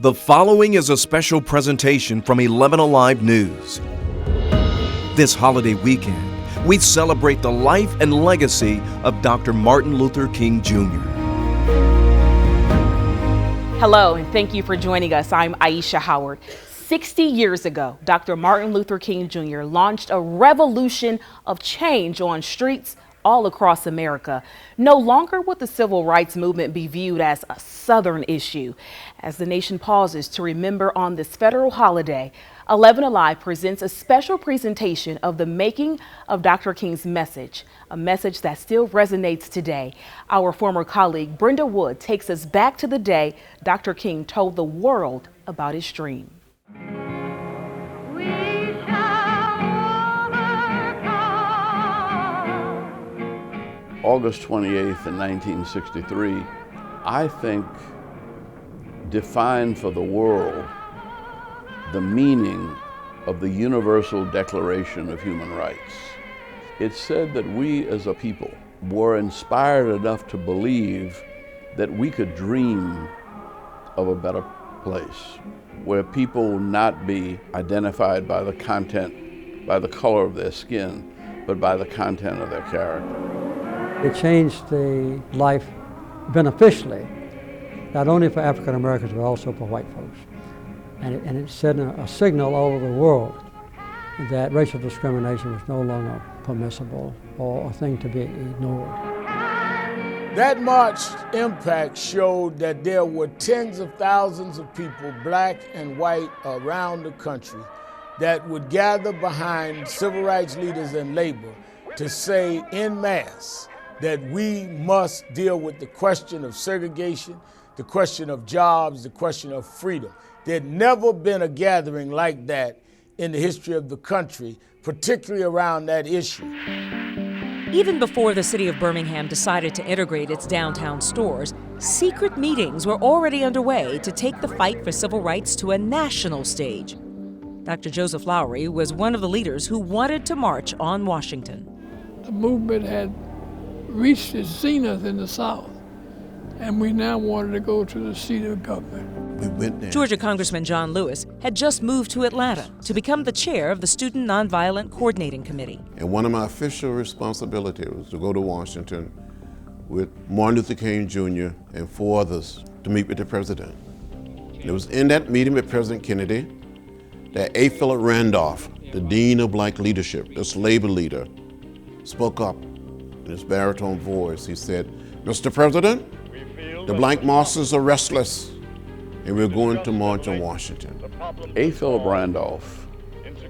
The following is a special presentation from 11 Alive News. This holiday weekend, we celebrate the life and legacy of Dr. Martin Luther King Jr. Hello, and thank you for joining us. I'm Aisha Howard. 60 years ago, Dr. Martin Luther King Jr. launched a revolution of change on streets all across America. No longer would the civil rights movement be viewed as a Southern issue. As the nation pauses to remember on this federal holiday, 11 Alive presents a special presentation of the making of Dr. King's message, a message that still resonates today. Our former colleague Brenda Wood takes us back to the day Dr. King told the world about his dream. August 28th in 1963, I think, defined for the world the meaning of the Universal Declaration of Human Rights. It said that we as a people were inspired enough to believe that we could dream of a better place where people will not be identified by the content, by the color of their skin, but by the content of their character. It changed the life beneficially, not only for African Americans, but also for white folks. And it sent a signal all over the world that racial discrimination was no longer permissible or a thing to be ignored. That march's impact showed that there were tens of thousands of people, black and white, around the country that would gather behind civil rights leaders and labor to say en masse that we must deal with the question of segregation, the question of jobs, the question of freedom. There'd never been a gathering like that in the history of the country, particularly around that issue. Even before the city of Birmingham decided to integrate its downtown stores, secret meetings were already underway to take the fight for civil rights to a national stage. Dr. Joseph Lowery was one of the leaders who wanted to march on Washington. The movement had reached its zenith in the South, and we now wanted to go to the seat of government. We went there. Georgia Congressman John Lewis had just moved to Atlanta to become the chair of the Student Nonviolent Coordinating Committee. And one of my official responsibilities was to go to Washington with Martin Luther King Jr. and 4 others to meet with the president. And it was in that meeting with President Kennedy that A. Philip Randolph, the Dean of Black Leadership, this labor leader, spoke up in his baritone voice. He said, "Mr. President, the black masses are restless, and we're going to march on Washington." A. Philip Randolph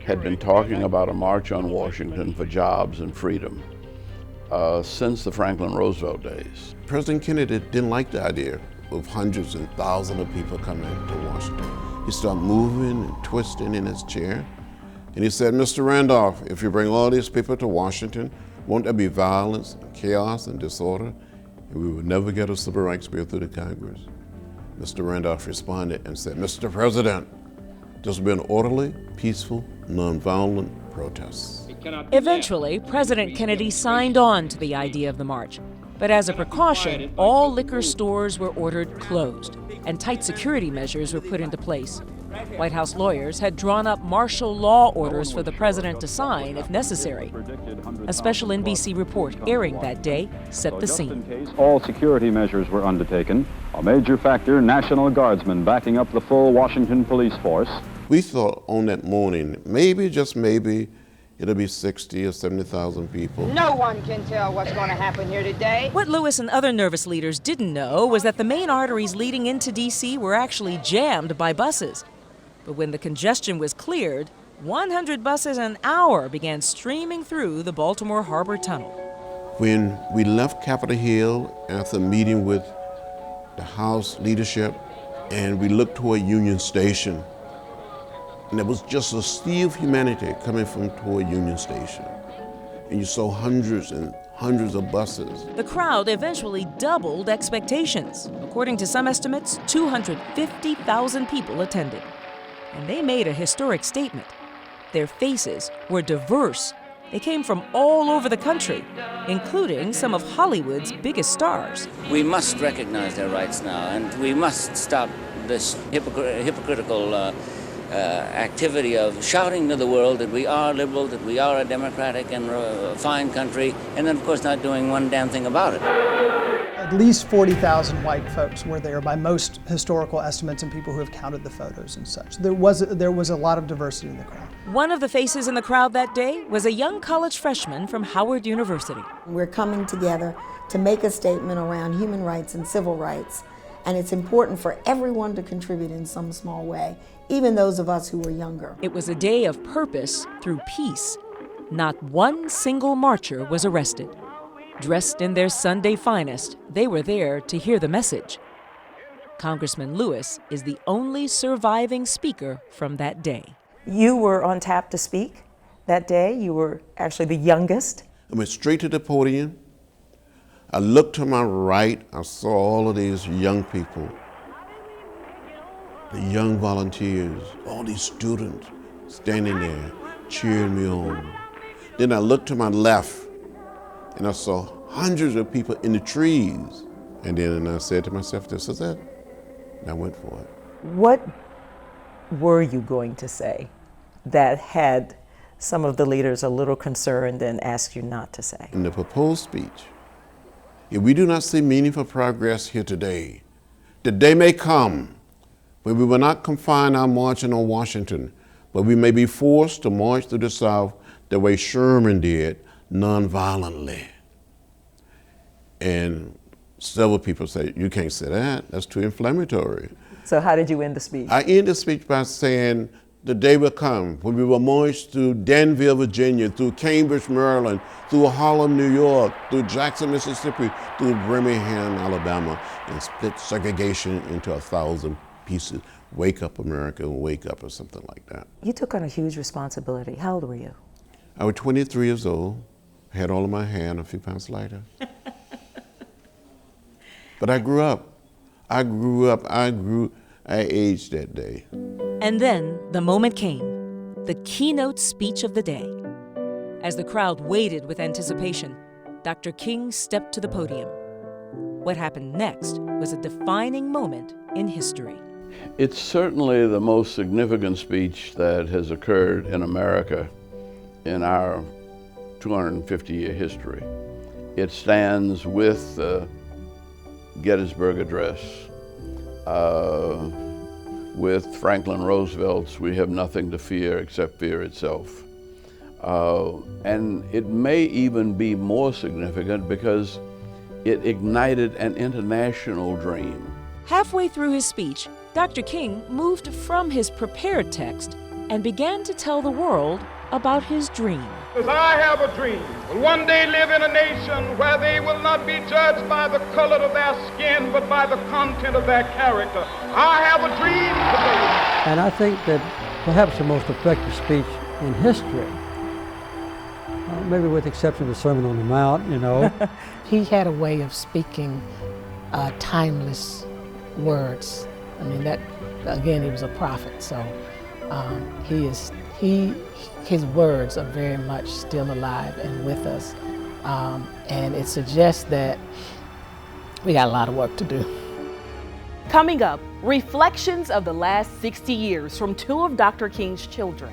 had been talking about a march on Washington for jobs and freedom since the Franklin Roosevelt days. President Kennedy didn't like the idea of hundreds and thousands of people coming to Washington. He started moving and twisting in his chair, and he said, "Mr. Randolph, if you bring all these people to Washington, won't there be violence, chaos, and disorder? And we would never get a civil rights bill through the Congress." Mr. Randolph responded and said, "Mr. President, this will be an orderly, peaceful, nonviolent protest." Eventually, President Kennedy signed on to the idea of the march. But as a precaution, all liquor stores were ordered closed, and tight security measures were put into place. White House lawyers had drawn up martial law orders for the president to sign if necessary. A special NBC report airing that day set the scene. All security measures were undertaken. A major factor, National Guardsmen backing up the full Washington police force. We thought on that morning, maybe, just maybe, it'll be 60 or 70,000 people. No one can tell what's going to happen here today. What Lewis and other nervous leaders didn't know was that the main arteries leading into D.C. were actually jammed by buses. But when the congestion was cleared, 100 buses an hour began streaming through the Baltimore Harbor Tunnel. When we left Capitol Hill after meeting with the House leadership, and we looked toward Union Station, and there was just a sea of humanity coming from toward Union Station. And you saw hundreds and hundreds of buses. The crowd eventually doubled expectations. According to some estimates, 250,000 people attended. And they made a historic statement. Their faces were diverse. They came from all over the country, including some of Hollywood's biggest stars. We must recognize their rights now, and we must stop this hypocritical activity of shouting to the world that we are liberal, that we are a democratic and fine country, and then of course not doing one damn thing about it. At least 40,000 white folks were there by most historical estimates and people who have counted the photos and such. There was a lot of diversity in the crowd. One of the faces in the crowd that day was a young college freshman from Howard University. We're coming together to make a statement around human rights and civil rights, and it's important for everyone to contribute in some small way, even those of us who were younger. It was a day of purpose through peace. Not one single marcher was arrested. Dressed in their Sunday finest, they were there to hear the message. Congressman Lewis is the only surviving speaker from that day. You were on tap to speak that day. You were actually the youngest. I went straight to the podium. I looked to my right. I saw all of these young people, the young volunteers, all these students standing there cheering me on. Then I looked to my left and I saw hundreds of people in the trees. And then I said to myself, this is it. And I went for it. What were you going to say that had some of the leaders a little concerned and asked you not to say? In the proposed speech, if we do not see meaningful progress here today, the day may come when we will not confine our marching on Washington, but we may be forced to march through the South the way Sherman did, nonviolently. And several people say, you can't say that, that's too inflammatory. So how did you end the speech? I ended the speech by saying, the day will come when we will march through Danville, Virginia, through Cambridge, Maryland, through Harlem, New York, through Jackson, Mississippi, through Birmingham, Alabama, and split segregation into 1,000 pieces. Wake up, America, wake up, or something like that. You took on a huge responsibility. How old were you? I was 23 years old, had all of my hair and a few pounds lighter. But I grew up. I aged that day. And then the moment came, the keynote speech of the day. As the crowd waited with anticipation, Dr. King stepped to the podium. What happened next was a defining moment in history. It's certainly the most significant speech that has occurred in America in our 250-year history. It stands with the Gettysburg Address, with Franklin Roosevelt's "We have nothing to fear except fear itself." And it may even be more significant because it ignited an international dream. Halfway through his speech, Dr. King moved from his prepared text and began to tell the world about his dream. I have a dream. Will one day live in a nation where they will not be judged by the color of their skin, but by the content of their character. I have a dream today. And I think that perhaps the most effective speech in history, maybe with the exception of the Sermon on the Mount, you know. He had a way of speaking timeless words. I mean, that, again, he was a prophet, so his words are very much still alive and with us. And it suggests that we got a lot of work to do. Coming up, reflections of the last 60 years from two of Dr. King's children.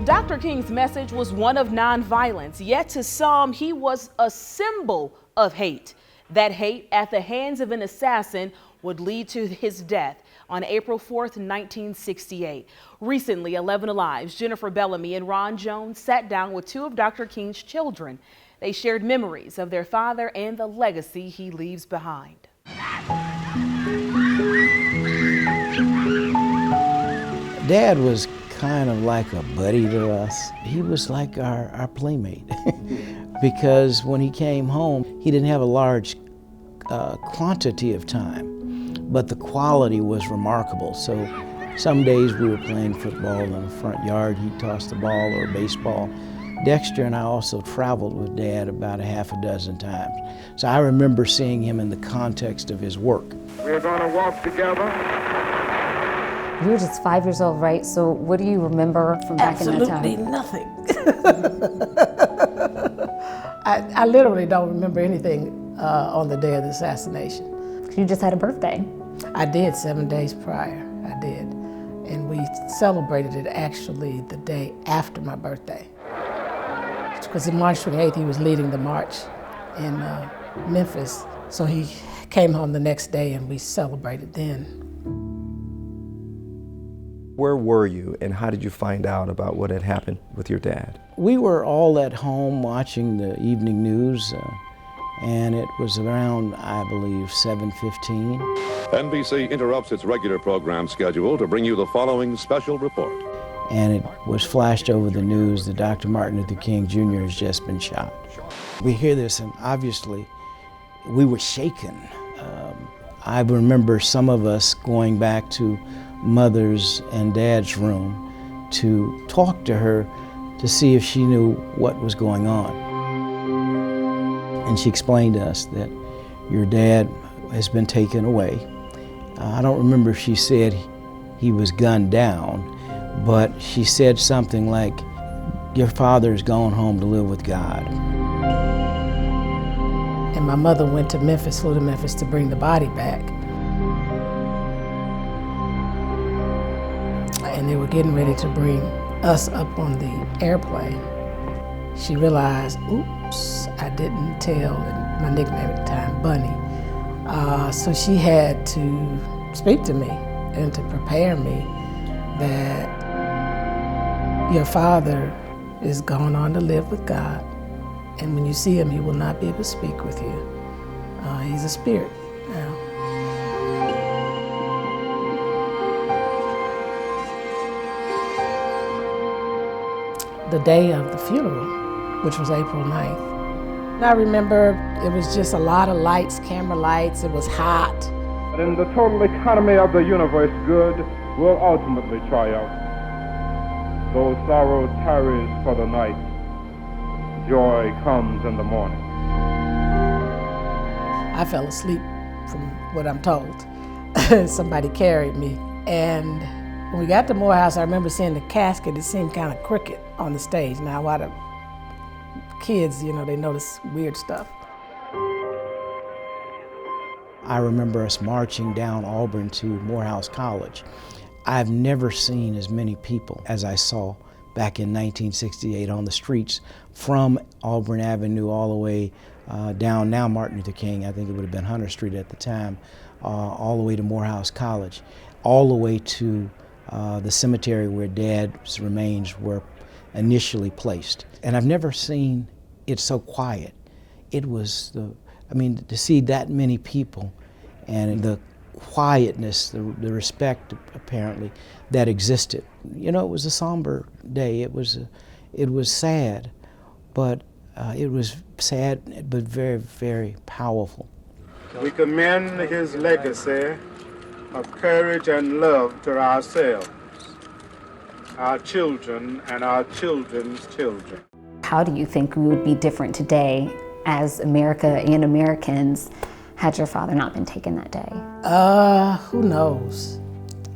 Dr. King's message was one of nonviolence, yet to some, he was a symbol of hate. That hate at the hands of an assassin would lead to his death on April 4th, 1968. Recently, 11 Alive's Jennifer Bellamy and Ron Jones sat down with two of Dr. King's children. They shared memories of their father and the legacy he leaves behind. Dad was kind of like a buddy to us. He was like our playmate because when he came home, he didn't have a large quantity of time, but the quality was remarkable. So some days we were playing football in the front yard, he'd toss the ball or baseball. Dexter and I also traveled with Dad about a half a dozen times. So I remember seeing him in the context of his work. We're going to walk together You were just 5 years old, right? So what do you remember from back in that time? Absolutely nothing. I literally don't remember anything on the day of the assassination. You just had a birthday. I did 7 days prior, I did. And we celebrated it actually the day after my birthday. Because on March 28th, he was leading the march in Memphis. So he came home the next day and we celebrated then. Where were you and how did you find out about what had happened with your dad? We were all at home watching the evening news, and it was around, I believe, 7:15. NBC interrupts its regular program schedule to bring you the following special report. And it was flashed over the news that Dr. Martin Luther King Jr. has just been shot. We hear this, and obviously we were shaken. I remember some of us going back to Mother's and Dad's room to talk to her to see if she knew what was going on. And she explained to us that your dad has been taken away. I don't remember if she said he was gunned down, but she said something like, your father's gone home to live with God. And my mother went to Memphis, flew to Memphis to bring the body back. And they were getting ready to bring us up on the airplane. She realized, oops, I didn't tell, my nickname at the time, Bunny. So she had to speak to me and to prepare me that your father is gone on to live with God. And when you see him, he will not be able to speak with you. He's a spirit now. The day of the funeral, which was April 9th. I remember it was just a lot of lights, camera lights, it was hot. But in the total economy of the universe, good will ultimately triumph. Though sorrow tarries for the night, joy comes in the morning. I fell asleep from what I'm told. Somebody carried me. And when we got to Morehouse, I remember seeing the casket. It seemed kind of crooked on the stage. Now, a lot of kids, they notice weird stuff. I remember us marching down Auburn to Morehouse College. I've never seen as many people as I saw back in 1968 on the streets from Auburn Avenue all the way down now Martin Luther King, I think it would have been Hunter Street at the time, all the way to Morehouse College, all the way to the cemetery where Dad's remains were initially placed. And I've never seen it so quiet. It was to see that many people and the quietness, the respect apparently that existed. It was a somber day. It was sad, but it was sad but very, very powerful. We commend his legacy of courage and love to ourselves, our children, and our children's children. How do you think we would be different today as America and Americans had your father not been taken that day? Who knows?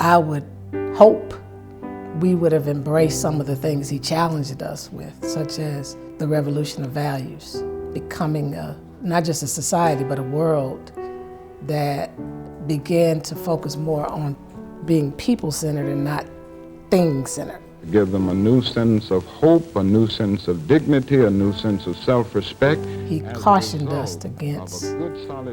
I would hope we would have embraced some of the things he challenged us with, such as the revolution of values, becoming not just a society, but a world that began to focus more on being people-centered and not thing-centered. Give them a new sense of hope, a new sense of dignity, a new sense of self-respect. He cautioned us against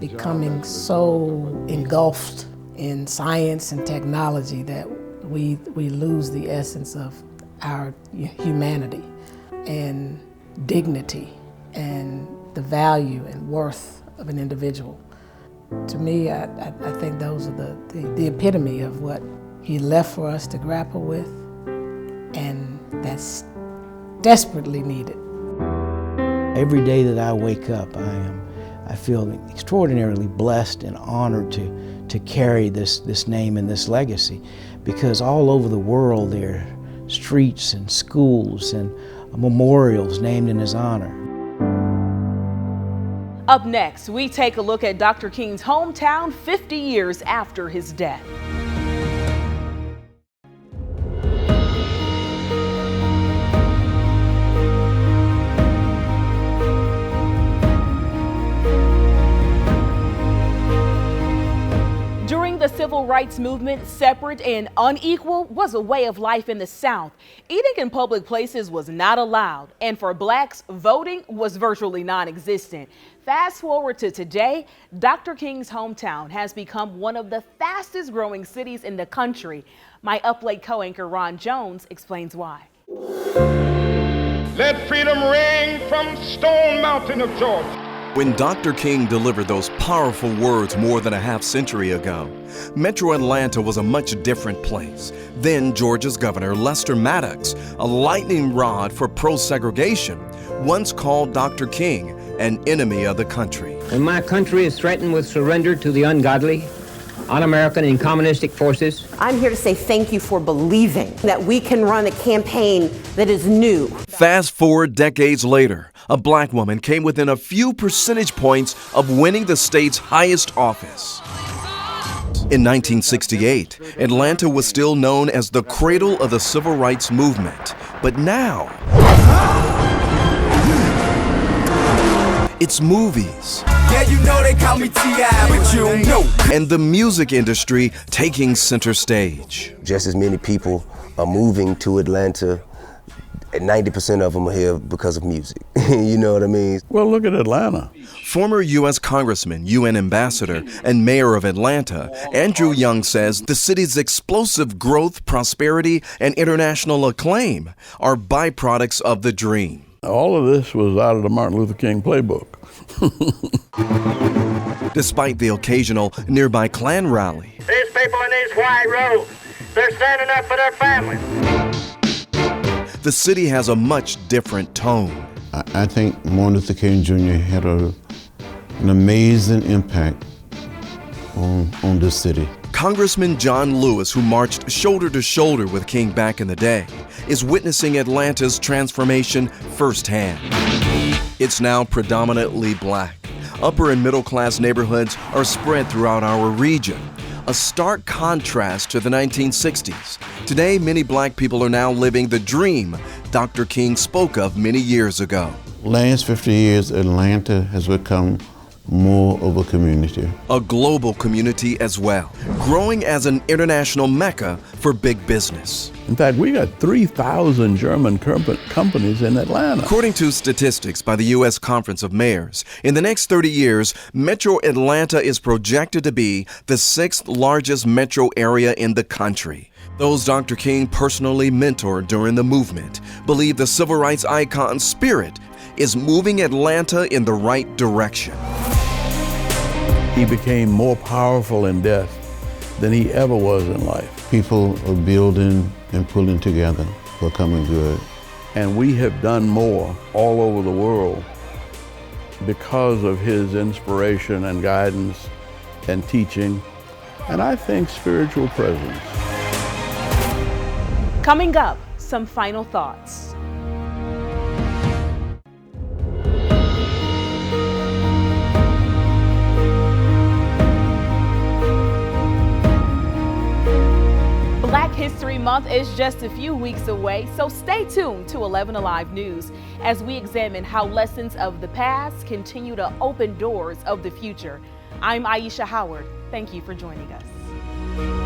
becoming so engulfed in science and technology that we lose the essence of our humanity and dignity and the value and worth of an individual. To me, I think those are the epitome of what he left for us to grapple with, and that's desperately needed. Every day that I wake up, I feel extraordinarily blessed and honored to carry this name and this legacy, because all over the world there are streets and schools and memorials named in his honor. Up next, we take a look at Dr. King's hometown 50 years after his death. civil rights movement, separate and unequal, was a way of life in the South. Eating in public places was not allowed, and for blacks, voting was virtually non-existent. Fast forward to today, Dr. King's hometown has become one of the fastest growing cities in the country. My Up Late co-anchor Ron Jones explains why. Let freedom ring from Stone Mountain of Georgia. When Dr. King delivered those powerful words more than a half-century ago, Metro Atlanta was a much different place. Then Georgia's Governor Lester Maddox, a lightning rod for pro-segregation, once called Dr. King an enemy of the country. When my country is threatened with surrender to the ungodly, un-American and communistic forces, I'm here to say thank you for believing that we can run a campaign that is new. Fast forward decades later, a black woman came within a few percentage points of winning the state's highest office. In 1968, Atlanta was still known as the cradle of the civil rights movement. But now, it's movies. Yeah, you know they call me T.I., but you don't know. And the music industry taking center stage. Just as many people are moving to Atlanta, and 90% of them are here because of music. You know what I mean? Well, look at Atlanta. Former U.S. Congressman, UN Ambassador, and Mayor of Atlanta, Andrew Young says the city's explosive growth, prosperity, and international acclaim are byproducts of the dream. All of this was out of the Martin Luther King playbook. Despite the occasional nearby Klan rally. These people in these white robes, they're standing up for their families. The city has a much different tone. I think Martin Luther King Jr. had an amazing impact on this city. Congressman John Lewis, who marched shoulder to shoulder with King back in the day, is witnessing Atlanta's transformation firsthand. It's now predominantly black. Upper and middle class neighborhoods are spread throughout our region, a stark contrast to the 1960s. Today, many black people are now living the dream Dr. King spoke of many years ago. Last 50 years, Atlanta has become more of a community. A global community as well, growing as an international mecca for big business. In fact, we got 3,000 German companies in Atlanta. According to statistics by the U.S. Conference of Mayors, in the next 30 years, Metro Atlanta is projected to be the 6th largest metro area in the country. Those Dr. King personally mentored during the movement believe the civil rights icon's spirit is moving Atlanta in the right direction. He became more powerful in death than he ever was in life. People are building and pulling together for common good. And we have done more all over the world because of his inspiration and guidance and teaching, and I think spiritual presence. Coming up, some final thoughts. Black History Month is just a few weeks away, so stay tuned to 11 Alive News as we examine how lessons of the past continue to open doors of the future. I'm Aisha Howard. Thank you for joining us.